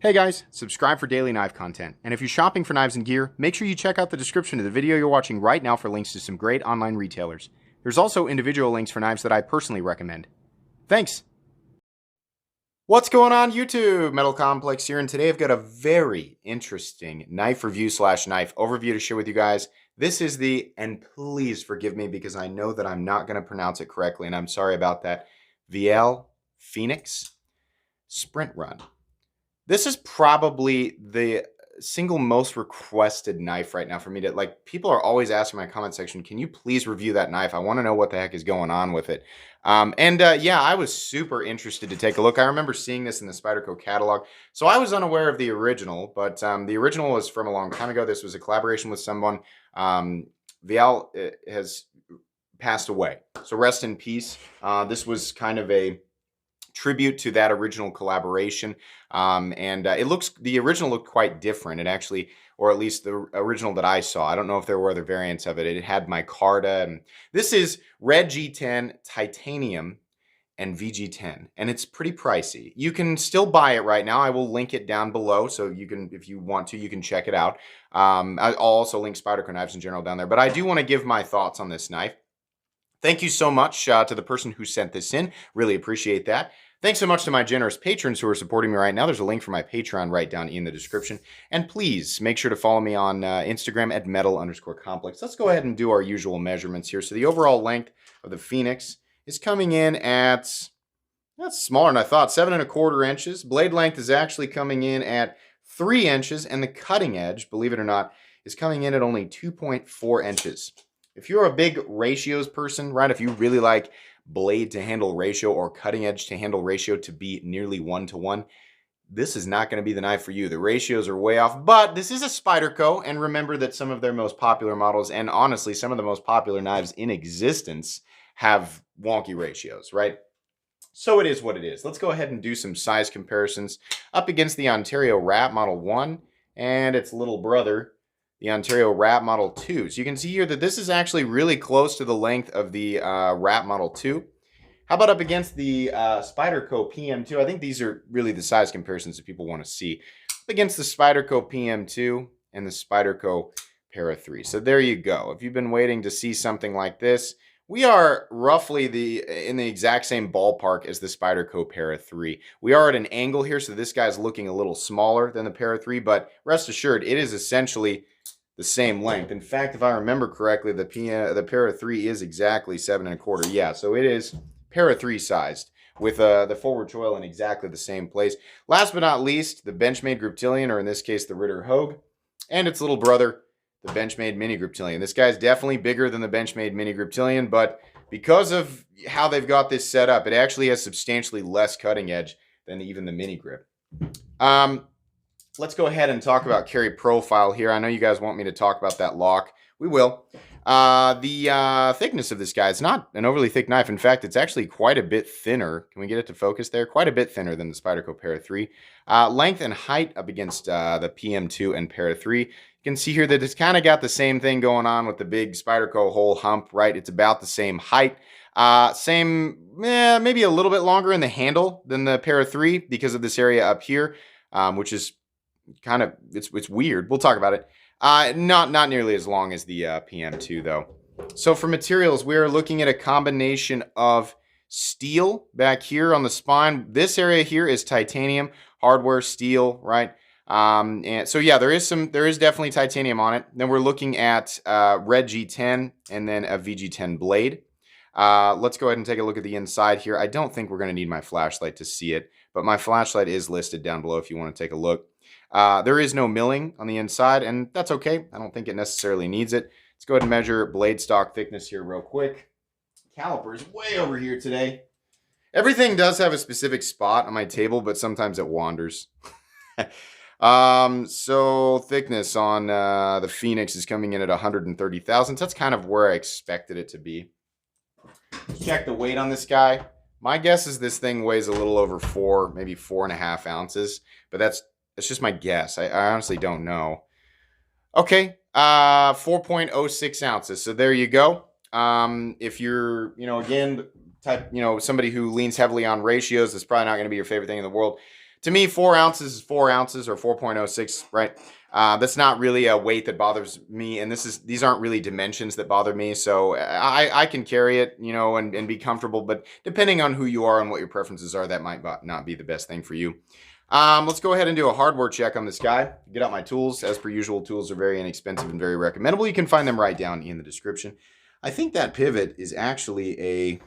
Hey guys, subscribe for daily knife content. And if you're shopping for knives and gear, make sure you check out the description of the video you're watching right now for links to some great online retailers. There's also individual links for knives that I personally recommend. Thanks! What's going on YouTube? Metal Complex here, and today I've got a very interesting knife review slash knife overview to share with you guys. This is the, and please forgive me because I know that I'm not going to pronounce it correctly, and I'm sorry about that, Viele Phoenix Sprint Run. This is probably the single most requested knife right now for me to, like, people are always asking in my comment section, can you please review that knife? I want to know what the heck is going on with it. Yeah, I was super interested to take a look. I remember seeing this in the Spyderco catalog. So I was unaware of the original, but the original was from a long time ago. This was a collaboration with someone. Viele has passed away. So rest in peace. This was kind of a tribute to that original collaboration, the original looked quite different. It actually, or at least the original that I saw, I don't know if there were other variants of it. It had micarta, and this is red G10, titanium, and VG10, and it's pretty pricey. You can still buy it right now. I will link it down below, so you can, if you want to, you can check it out. I'll also link Spyderco knives in general down there, but I do want to give my thoughts on this knife. Thank you so much to the person who sent this in. Really appreciate that. Thanks so much to my generous patrons who are supporting me right now. There's a link for my Patreon right down in the description. And please make sure to follow me on Instagram at metal_complex. Let's go ahead and do our usual measurements here. So the overall length of the Phoenix is coming in at, that's smaller than I thought, 7¼ inches. Blade length is actually coming in at 3 inches. And the cutting edge, believe it or not, is coming in at only 2.4 inches. If you're a big ratios person, right, if you really like blade to handle ratio or cutting edge to handle ratio to be nearly 1-to-1, this is not going to be the knife for you. The ratios are way off, but this is a Spyderco, and remember that some of their most popular models, and honestly, some of the most popular knives in existence have wonky ratios, right? So it is what it is. Let's go ahead and do some size comparisons up against the Ontario Rat Model 1 and its little brother, the Ontario Rat Model 2. So you can see here that this is actually really close to the length of the Rat Model 2. How about up against the Spyderco PM2? I think these are really the size comparisons that people want to see. Up against the Spyderco PM2 and the Spyderco Para 3. So there you go. If you've been waiting to see something like this, we are roughly in the exact same ballpark as the Spyderco Para 3. We are at an angle here, so this guy's looking a little smaller than the Para 3, but rest assured, it is essentially the same length. In fact, if I remember correctly, the Para 3 is exactly 7¼ Yeah, so it is Para 3 sized with the forward choil in exactly the same place. Last but not least, the Benchmade Griptilian, or in this case, the Ritter Hogue, and its little brother, the Benchmade Mini Griptilian. This guy's definitely bigger than the Benchmade Mini Griptilian, but because of how they've got this set up, it actually has substantially less cutting edge than even the Mini Grip. Let's go ahead and talk about carry profile here. I know you guys want me to talk about that lock. We will. The thickness of this guy, it's not an overly thick knife. In fact, it's actually quite a bit thinner. Can we get it to focus there? Quite a bit thinner than the Spyderco Para 3. Length and height up against the PM2 and Para 3. You can see here that it's kind of got the same thing going on with the big Spyderco hole hump, right? It's about the same height. Maybe a little bit longer in the handle than the Para 3 because of this area up here, which is kind of, it's weird. We'll talk about it. Not nearly as long as the PM2 though. So for materials, we are looking at a combination of steel back here on the spine. This area here is titanium, hardware, steel, right? And so yeah, there is definitely titanium on it. Then we're looking at red G10 and then a VG10 blade. Let's go ahead and take a look at the inside here. I don't think we're going to need my flashlight to see it, but my flashlight is listed down below if you want to take a look. There is no milling on the inside, and that's okay. I don't think it necessarily needs it. Let's go ahead and measure blade stock thickness here real quick. Caliper's way over here today. Everything does have a specific spot on my table, but sometimes it wanders. So thickness on the Phoenix is coming in at 130 thousandths. That's kind of where I expected it to be. Let's check the weight on this guy. My guess is this thing weighs a little over 4, maybe 4.5 ounces, but that's just my guess. I honestly don't know. Okay, 4.06 ounces. So there you go. If you're, again, somebody who leans heavily on ratios, that's probably not going to be your favorite thing in the world. To me, 4 ounces is 4 ounces or 4.06, right? That's not really a weight that bothers me, and these aren't really dimensions that bother me. So I can carry it, you know, and be comfortable. But depending on who you are and what your preferences are, that might not be the best thing for you. Let's go ahead and do a hardware check on this guy. Get out my tools. As per usual, tools are very inexpensive and very recommendable. You can find them right down in the description. I think that pivot is actually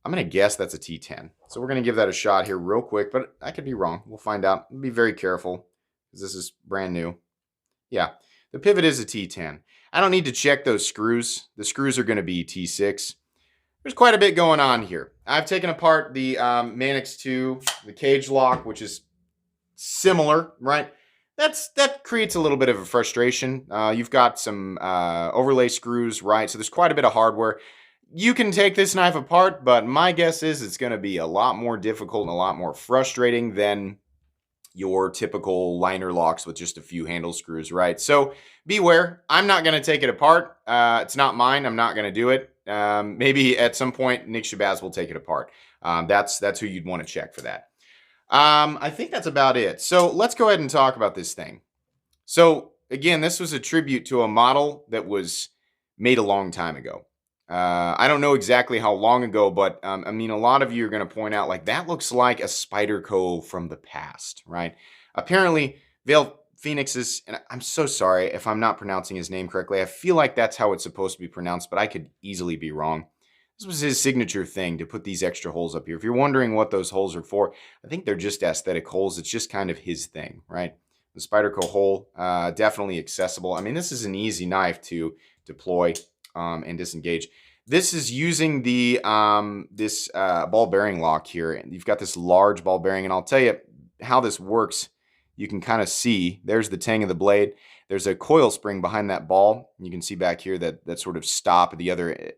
I'm going to guess that's a T10. So we're going to give that a shot here real quick, but I could be wrong. We'll find out. Be very careful because this is brand new. Yeah, the pivot is a T10. I don't need to check those screws. The screws are going to be T6. There's quite a bit going on here. I've taken apart the Manix 2, the cage lock, which is similar, right? That creates a little bit of a frustration. You've got some overlay screws, right? So there's quite a bit of hardware. You can take this knife apart, but my guess is it's going to be a lot more difficult and a lot more frustrating than your typical liner locks with just a few handle screws, right? So beware. I'm not going to take it apart. It's not mine. I'm not going to do it. Maybe at some point, Nick Shabazz will take it apart. That's who you'd want to check for that. I think that's about it. So let's go ahead and talk about this thing. So again, this was a tribute to a model that was made a long time ago. I don't know exactly how long ago, but I mean, a lot of you are going to point out like that looks like a Spyderco from the past, right? Apparently, Vale Phoenix's, and I'm so sorry if I'm not pronouncing his name correctly. I feel like that's how it's supposed to be pronounced, but I could easily be wrong. This was his signature thing to put these extra holes up here. If you're wondering what those holes are for, I think they're just aesthetic holes. It's just kind of his thing, right? The Spyderco hole, definitely accessible. I mean, this is an easy knife to deploy and disengage. This is using the this ball bearing lock here. And you've got this large ball bearing, and I'll tell you how this works. You can kind of see, there's the tang of the blade. There's a coil spring behind that ball. You can see back here that sort of stop at the other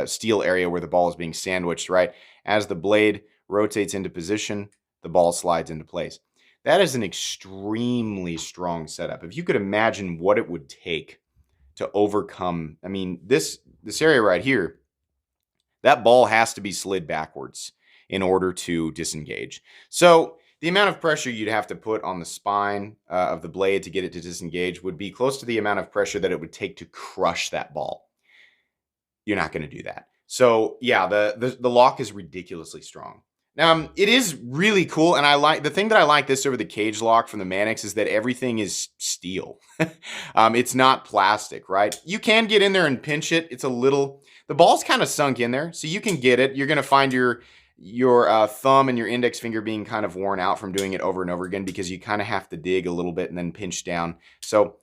steel area where the ball is being sandwiched, right? As the blade rotates into position, the ball slides into place. That is an extremely strong setup. If you could imagine what it would take to overcome, I mean, this area right here, that ball has to be slid backwards in order to disengage. So the amount of pressure you'd have to put on the spine of the blade to get it to disengage would be close to the amount of pressure that it would take to crush that ball. You're not going to do that. So yeah, the lock is ridiculously strong. It is really cool, and I like the thing that I like this over the cage lock from the Manix is that everything is steel. It's not plastic, right? You can get in there and pinch it. It's a little, the ball's kind of sunk in there, so you can get it. You're going to find your thumb and your index finger being kind of worn out from doing it over and over again because you kind of have to dig a little bit and then pinch down. So,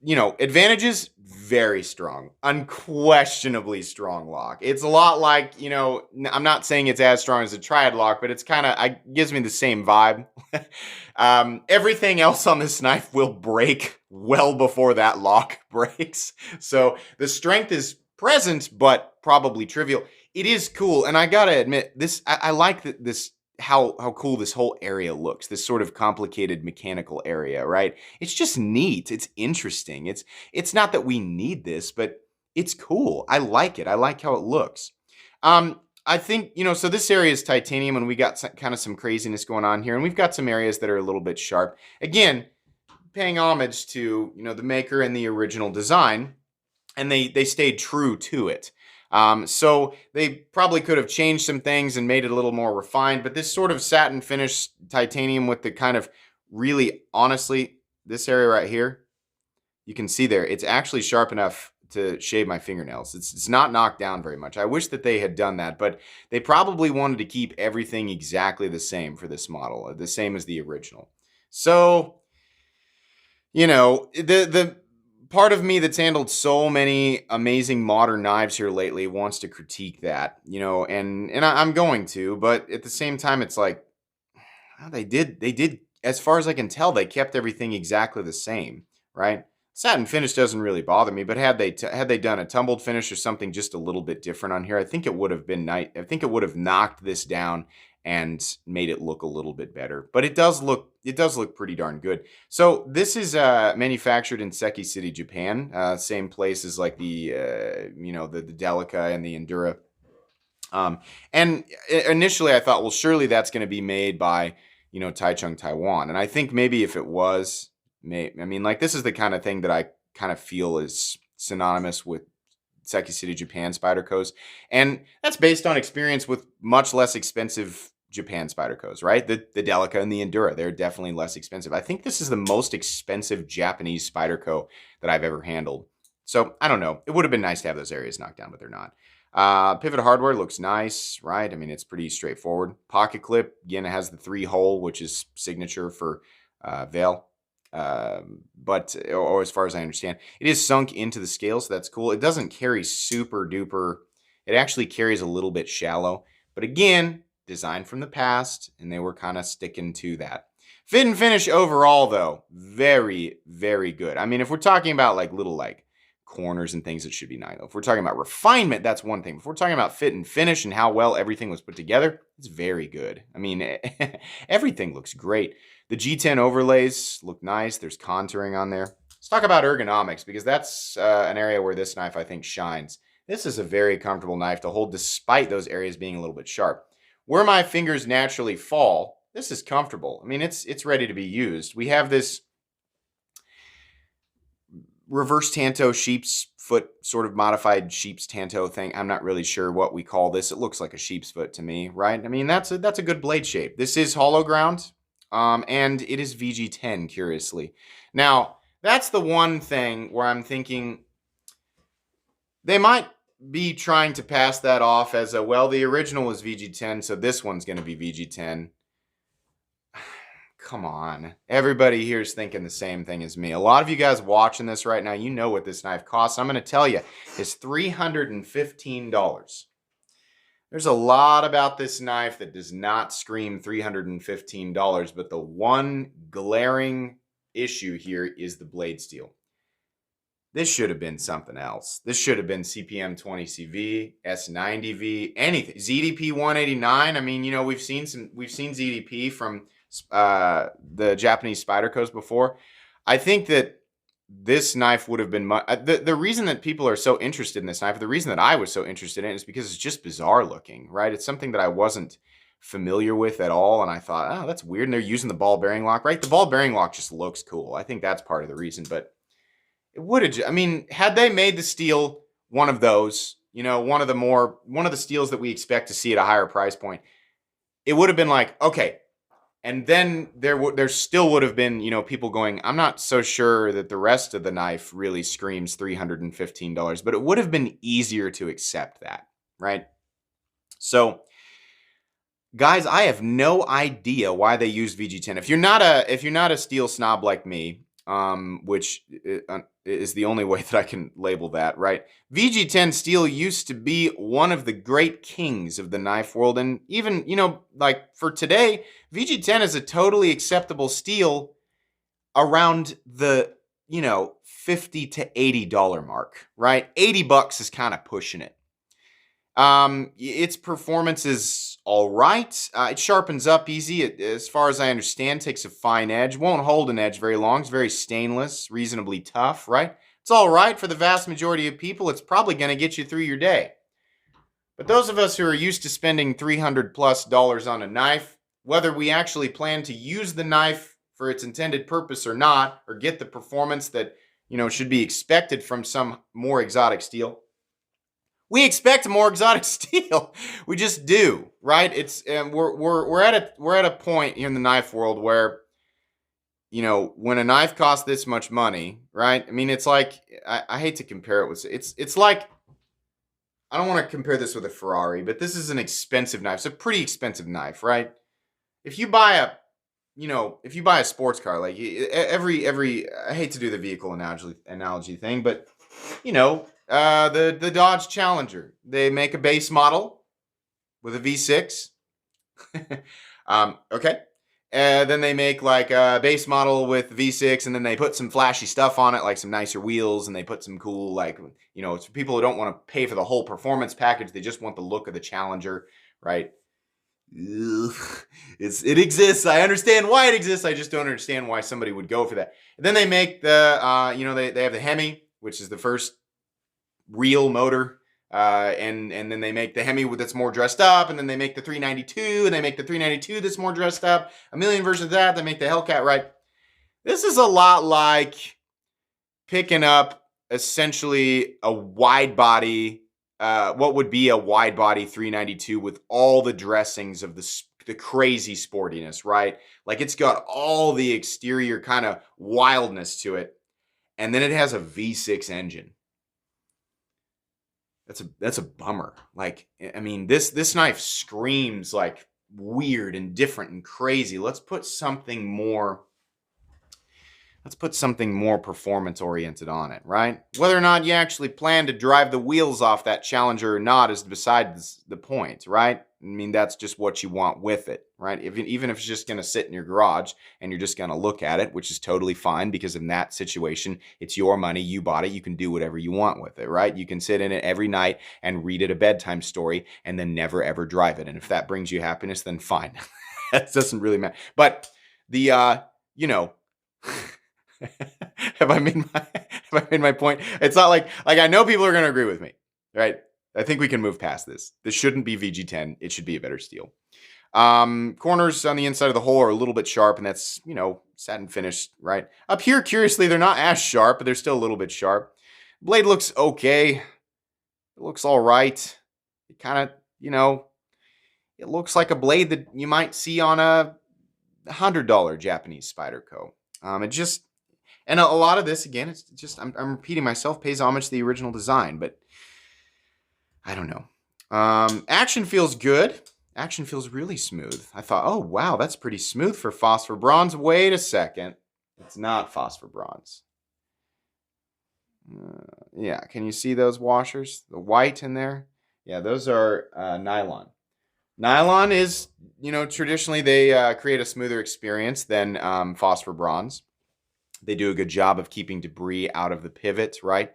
you know, advantages, very strong, unquestionably strong lock. It's a lot like, you know, I'm not saying it's as strong as a triad lock, but it's kind of, gives me the same vibe. Everything else on this knife will break well before that lock breaks. So the strength is present, but probably trivial. It is cool, and I gotta admit, this I like this how cool this whole area looks. This sort of complicated mechanical area, right? It's just neat. It's interesting. It's not that we need this, but it's cool. I like it. I like how it looks. I think, you know, so this area is titanium, and we got kind of some craziness going on here, and we've got some areas that are a little bit sharp. Again, paying homage to, you know, the maker and the original design, and they stayed true to it. So they probably could have changed some things and made it a little more refined, but this sort of satin finish titanium with the kind of really, honestly, this area right here, you can see there, it's actually sharp enough to shave my fingernails. It's not knocked down very much. I wish that they had done that, but they probably wanted to keep everything exactly the same for this model, the same as the original. So, you know, the part of me that's handled so many amazing modern knives here lately wants to critique that, you know, and I'm going to, but at the same time, it's like, well, they did, as far as I can tell, they kept everything exactly the same, right? Satin finish doesn't really bother me, but had they done a tumbled finish or something just a little bit different on here, I think it would have been nice. I think it would have knocked this down and made it look a little bit better. But it does look pretty darn good. So this is manufactured in Seki City, Japan. Same place as like the you know, the Delica and the Endura. And initially I thought, well, surely that's going to be made by, Taichung Taiwan. And I think maybe if it was, this is the kind of thing that I kind of feel is synonymous with Seki City, Japan Spydercos. And that's based on experience with much less expensive Japan Spydercos, right? The Delica and the Endura, they're definitely less expensive. I think this is the most expensive Japanese Spyderco that I've ever handled. So I don't know. It would have been nice to have those areas knocked down, but they're not. Pivot hardware looks nice, right? I mean, it's pretty straightforward. Pocket clip, again, it has the 3-hole, which is signature for Veil. Or as far as I understand, it is sunk into the scale, so that's cool. It doesn't carry super duper. It actually carries a little bit shallow. But again, designed from the past, and they were kind of sticking to that. Fit and finish overall, though, very, very good. I mean, if we're talking about little corners and things, that should be nice. If we're talking about refinement, that's one thing. If we're talking about fit and finish and how well everything was put together, it's very good. I mean, everything looks great. The G10 overlays look nice. There's contouring on there. Let's talk about ergonomics, because that's an area where this knife, I think, shines. This is a very comfortable knife to hold despite those areas being a little bit sharp. Where my fingers naturally fall, this is comfortable. I mean, it's ready to be used. We have this reverse tanto sheep's foot, sort of modified sheep's tanto thing. I'm not really sure what we call this. It looks like a sheep's foot to me, right? I mean, that's a good blade shape. This is hollow ground, and it is VG10, curiously. Now, that's the one thing where I'm thinking they might be trying to pass that off as the original was VG10, so this one's going to be VG10. Come on. Everybody here is thinking the same thing as me. A lot of you guys watching this right now, you know what this knife costs. I'm going to tell you, it's $315. There's a lot about this knife that does not scream $315, but the one glaring issue here is the blade steel. This should have been something else. This should have been CPM 20CV, S90V, anything. ZDP 189. I mean, we've seen ZDP from the Japanese Spydercos before. I think that this knife would have been the reason that people are so interested in this knife, the reason that I was so interested in it, is because it's just bizarre looking, right? It's something that I wasn't familiar with at all, and I thought, oh, that's weird. And they're using the ball bearing lock, right? The ball bearing lock just looks cool. I think that's part of the reason, but it would have, I mean, had they made the steel one of those, one of the steels that we expect to see at a higher price point, it would have been like, okay. And then there still would have been, people going, I'm not so sure that the rest of the knife really screams $315, but it would have been easier to accept that, right? So, guys, I have no idea why they use VG10. If you're not a steel snob like me, which is the only way that I can label that, right? VG10 steel used to be one of the great kings of the knife world. And even, for today, VG10 is a totally acceptable steel around the, $50 to $80 mark, right? $80 is kind of pushing it. Its performance is all right. It sharpens up easy. It, as far as I understand, takes a fine edge. Won't hold an edge very long. It's very stainless, reasonably tough, right? It's all right for the vast majority of people. It's probably going to get you through your day. But those of us who are used to spending $300+ on a knife, whether we actually plan to use the knife for its intended purpose or not, or get the performance that, should be expected from some more exotic steel, we expect more exotic steel. We just do, right? It's we're at a point in the knife world where, when a knife costs this much money, right? I mean, it's like I hate to compare it with it's like, I don't want to compare this with a Ferrari, but this is an expensive knife. It's a pretty expensive knife, right? If you buy a sports car, like every I hate to do the vehicle analogy thing, but the Dodge Challenger, they make a base model with a V6. Okay. Then they make like a base model with V6, and then they put some flashy stuff on it, like some nicer wheels, and they put some cool, it's for people who don't want to pay for the whole performance package. They just want the look of the Challenger, right? It exists. I understand why it exists. I just don't understand why somebody would go for that. And then they make the, they have the Hemi, which is the first real motor and then they make the Hemi that's more dressed up, and then they make the 392, and they make the 392 that's more dressed up. A million versions of that. They make the Hellcat, right? This is a lot like picking up essentially a wide body, what would be a wide body 392 with all the dressings of the crazy sportiness, right? Like it's got all the exterior kind of wildness to it, and then it has a V6 engine. That's a bummer. Like, I mean, this knife screams like weird and different and crazy. Let's put something more performance oriented on it, right? Whether or not you actually plan to drive the wheels off that Challenger or not is beside the point, right? I mean, that's just what you want with it, right? Even if it's just going to sit in your garage and you're just going to look at it, which is totally fine, because in that situation, it's your money, you bought it, you can do whatever you want with it, right? You can sit in it every night and read it a bedtime story and then never ever drive it. And if that brings you happiness, then fine. That doesn't really matter. But the, have I made my point? It's not like I know people are going to agree with me, right? I think we can move past this. This shouldn't be VG10. It should be a better steel. Corners on the inside of the hole are a little bit sharp, and that's, satin finished, right? Up here, curiously, they're not as sharp, but they're still a little bit sharp. Blade looks okay. It looks all right. It kind of, it looks like a blade that you might see on a $100 Japanese Spyderco. And a lot of this, again, it's just, I'm repeating myself, pays homage to the original design, but I don't know. Action feels good. Action feels really smooth. I thought, oh, wow, that's pretty smooth for phosphor bronze. Wait a second. It's not phosphor bronze. Yeah, can you see those washers? The white in there? Yeah, those are nylon. Nylon is, traditionally they create a smoother experience than phosphor bronze. They do a good job of keeping debris out of the pivot, right?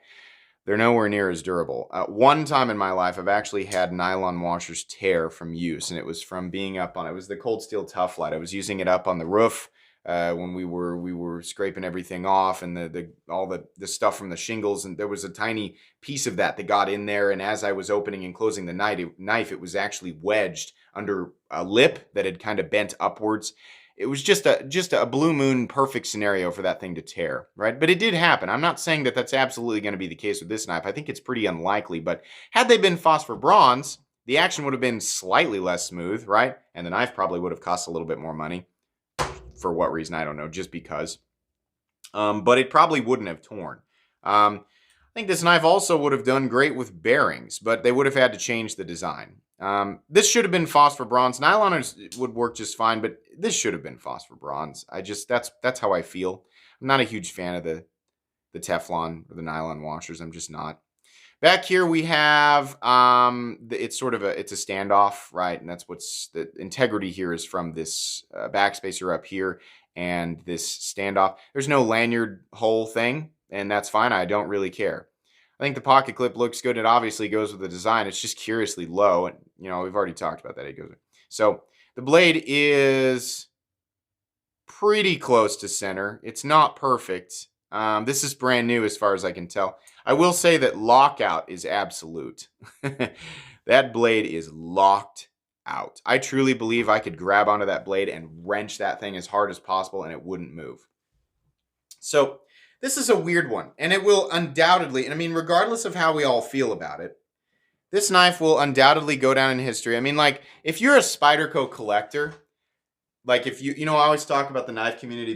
They're nowhere near as durable. One time in my life, I've actually had nylon washers tear from use, and it was from being up on, it was the Cold Steel Tough Light. I was using it up on the roof when we were scraping everything off, and all the stuff from the shingles, and there was a tiny piece of that got in there, and as I was opening and closing the knife, it was actually wedged under a lip that had kind of bent upwards. It was just a blue moon perfect scenario for that thing to tear, right? But it did happen. I'm not saying that that's absolutely going to be the case with this knife. I think it's pretty unlikely, but had they been phosphor bronze, the action would have been slightly less smooth, right? And the knife probably would have cost a little bit more money. For what reason, I don't know, just because. But it probably wouldn't have torn. I think this knife also would have done great with bearings, but they would have had to change the design. This should have been phosphor bronze. Nylon would work just fine, but this should have been phosphor bronze. That's how I feel. I'm not a huge fan of the Teflon or the nylon washers. I'm just not. Back here we have it's a standoff, right? And that's what's the integrity here is from this backspacer up here and this standoff. There's no lanyard hole thing, and that's fine. I don't really care. I think the pocket clip looks good. It obviously goes with the design. It's just curiously low. And, we've already talked about that. It goes. So the blade is pretty close to center. It's not perfect. This is brand new as far as I can tell. I will say that lockout is absolute. That blade is locked out. I truly believe I could grab onto that blade and wrench that thing as hard as possible and it wouldn't move. So this is a weird one, and it will undoubtedly, and I mean, regardless of how we all feel about it, this knife will undoubtedly go down in history. I mean, like, if you're a Spyderco collector, like if I always talk about the knife community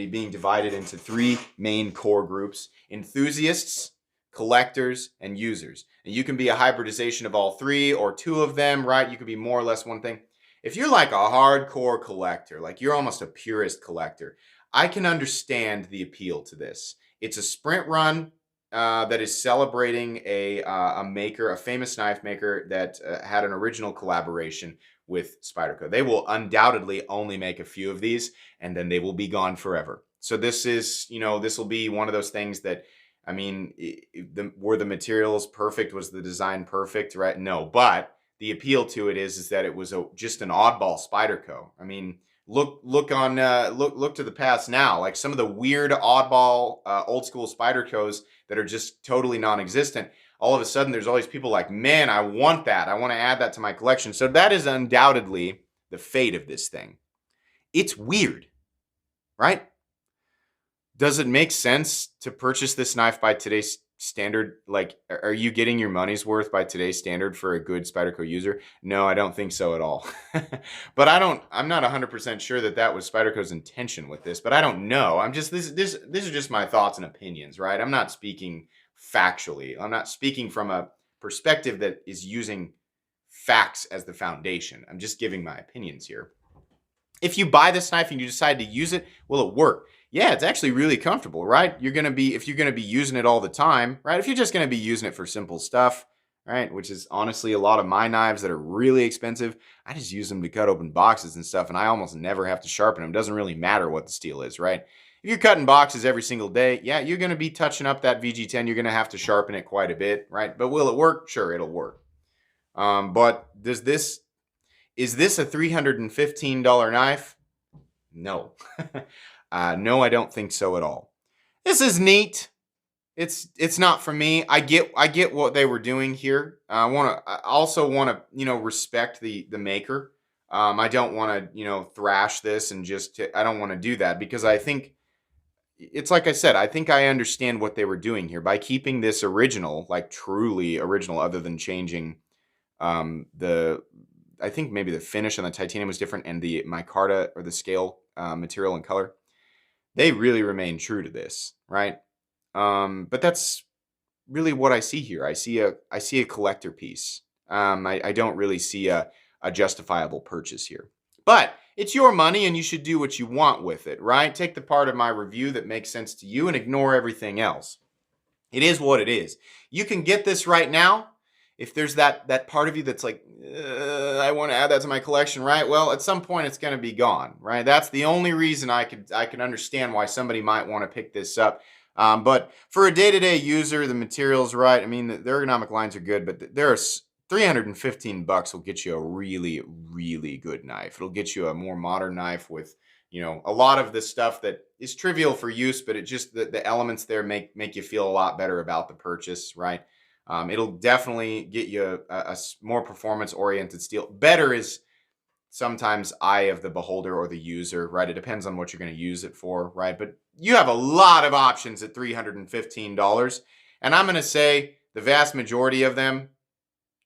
being divided into three main core groups: enthusiasts, collectors, and users. And you can be a hybridization of all three or two of them, right? You could be more or less one thing. If you're like a hardcore collector, like you're almost a purist collector, I can understand the appeal to this. It's a sprint run that is celebrating a famous knife maker that had an original collaboration with Spyderco. They will undoubtedly only make a few of these, and then they will be gone forever. So this is, this will be one of those things that, I mean, were the materials perfect? Was the design perfect? Right? No, but the appeal to it is that it was just an oddball Spyderco. I mean, look to the past now. Like some of the weird oddball old school Spydercos that are just totally non-existent. all of a sudden there's all these people like, man, I want that. I want to add that to my collection. So that is undoubtedly the fate of this thing. It's weird, right? Does it make sense to purchase this knife by today's standard? Like, are you getting your money's worth by today's standard for a good Spyderco user? No, I don't think so at all. But I'm not 100% sure that was Spyderco's intention with this, but I don't know. This is just my thoughts and opinions, right? I'm not speaking factually. I'm not speaking from a perspective that is using facts as the foundation. I'm just giving my opinions here. If you buy this knife and you decide to use it, will it work? Yeah, it's actually really comfortable, right? If you're going to be using it all the time, right? If you're just going to be using it for simple stuff, right? Which is honestly a lot of my knives that are really expensive. I just use them to cut open boxes and stuff, and I almost never have to sharpen them. It doesn't really matter what the steel is, right? If you're cutting boxes every single day, yeah, you're going to be touching up that VG10. You're going to have to sharpen it quite a bit, right? But will it work? Sure, it'll work. But is this a $315 knife? No. No, I don't think so at all. This is neat. It's not for me. I get what they were doing here. I also want to, respect the maker. I don't want to, thrash this and I don't want to do that, because I think it's like I said, I think I understand what they were doing here by keeping this original, like truly original, other than changing I think maybe the finish on the titanium was different, and the micarta or the scale material and color. They really remain true to this, right? But that's really what I see here. I see a collector piece. I don't really see a justifiable purchase here. But it's your money, and you should do what you want with it, right? Take the part of my review that makes sense to you and ignore everything else. It is what it is. You can get this right now. If there's that part of you that's like, I want to add that to my collection, right? Well, at some point it's going to be gone, right? That's the only reason I can understand why somebody might want to pick this up. But for a day-to-day user, the material's right. I mean, the ergonomic lines are good, but there are $315 will get you a really, really good knife. It'll get you a more modern knife with, a lot of the stuff that is trivial for use, but it just the elements there make you feel a lot better about the purchase, right? It'll definitely get you a more performance-oriented steel. Better is sometimes eye of the beholder or the user, right? It depends on what you're going to use it for, right? But you have a lot of options at $315. And I'm going to say the vast majority of them,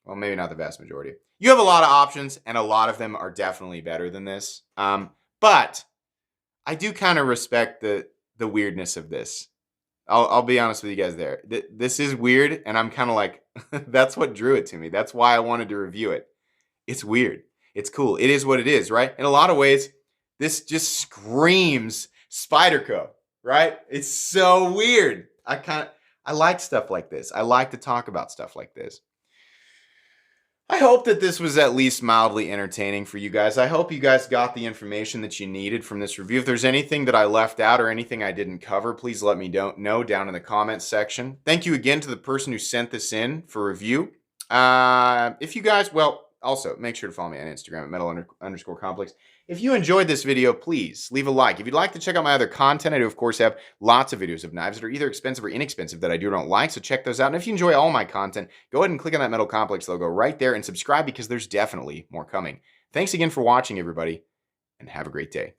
well, maybe not the vast majority. You have a lot of options, and a lot of them are definitely better than this. But I do kind of respect the weirdness of this. I'll be honest with you guys there. This is weird, and I'm kind of like, that's what drew it to me. That's why I wanted to review it. It's weird. It's cool. It is what it is, right? In a lot of ways, this just screams Spyderco, right? It's so weird. I like stuff like this. I like to talk about stuff like this. I hope that this was at least mildly entertaining for you guys. I hope you guys got the information that you needed from this review. If there's anything that I left out or anything I didn't cover, please let me know down in the comments section. Thank you again to the person who sent this in for review. If you guys, also make sure to follow me on Instagram at metal_complex. If you enjoyed this video, please leave a like. If you'd like to check out my other content, I do, of course, have lots of videos of knives that are either expensive or inexpensive that I do or don't like, so check those out. And if you enjoy all my content, go ahead and click on that Metal Complex logo right there and subscribe, because there's definitely more coming. Thanks again for watching, everybody, and have a great day.